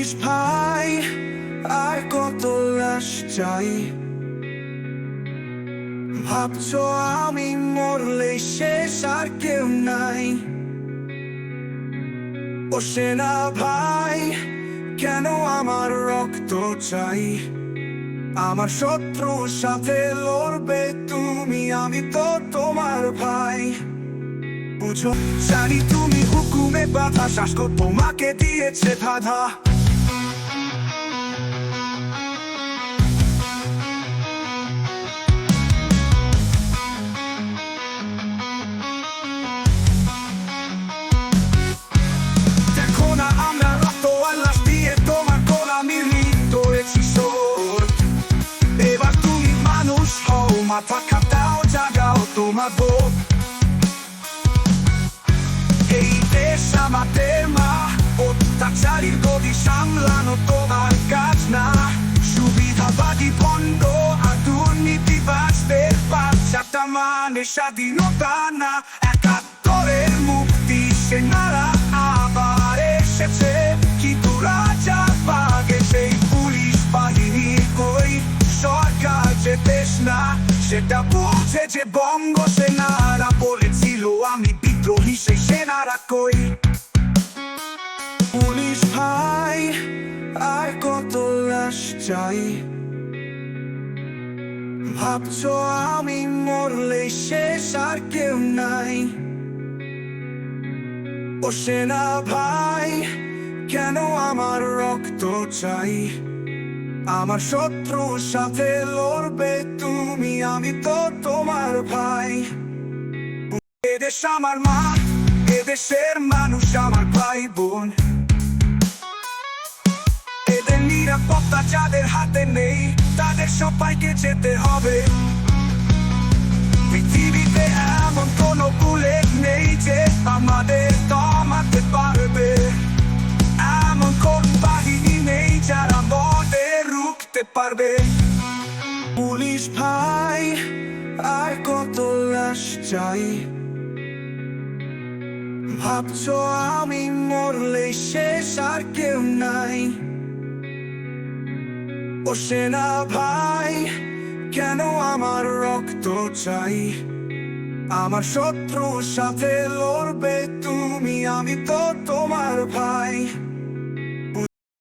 Police ভাই আর কত লাশ চাই? ভাবছো আমি মরলে শেষ আর কেউ নাই? ও সেনা ভাই কেন আমার রক্ত চাই? আমার শত্রুর সাথে লড়বে তুমি, আমি তো তোমার ভাই। বুঝো জানি তুমি হুকুমে বাধা, শাসক তোমাকে দিয়েছে ধাঁধা। দেখো না আমরা রক্ত আর লাশ দিয়ে তোমার গোলামি ধরেছি শোধ। এবার তুমি মানুষ হও, মাথা খাটাও, জাগাও তোমার বোধ। এই দেশ আমাদের মা, অত্যাচারীর গদি সামলানো তোমার কাজ না। সুবিধাবাদী ভণ্ড আর দুর্নীতিবাজদের বাচ্চাটা মানে স্বাধীনতা না। ৭১-এর মুক্তি সেনারা আবার এসেছে, কিন্তু রাজা বাগে সেই পুলিশ বাহিনী কই? সরকার যে দেশ না সেটা বুঝে যে বঙ্গ সেনারা বলেছিল আমি বিদ্রোহী, সেই সেনারা কই? পুলিশ ভাই আর কত লাশ চাই? ভাবছো আমি মরলে শেষ আর কেউ নাই? ও সেনা ভাই কেন আমার রক্ত চাই? আমার শত্রুর সাথে লড়বে তুমি, আমি তো তোমার ভাই। এদেশ আমার মা, এদেশের মানুষ আমার ভাই বোন। এদের নিরাপত্তা যাদের হাতে নেই, তাদের সবাইকে যেতে হবে। পৃথিবীতে এমন কোনো বুলেট নেই যে আমাদের থামাতে পারবে। এমন কোন বাহিনী নেই যারা আমাদের রুখতে পারবে। পুলিশ ভাই আর কত লাশ চাই? ভাবছো আমি মরলে শেষ আর কেউ নাই? ও সেনা ভাই কেন আমার রক্ত চাই? আমার শত্রুর সাথে লড়বে তুমি, আমি তো তোমার ভাই।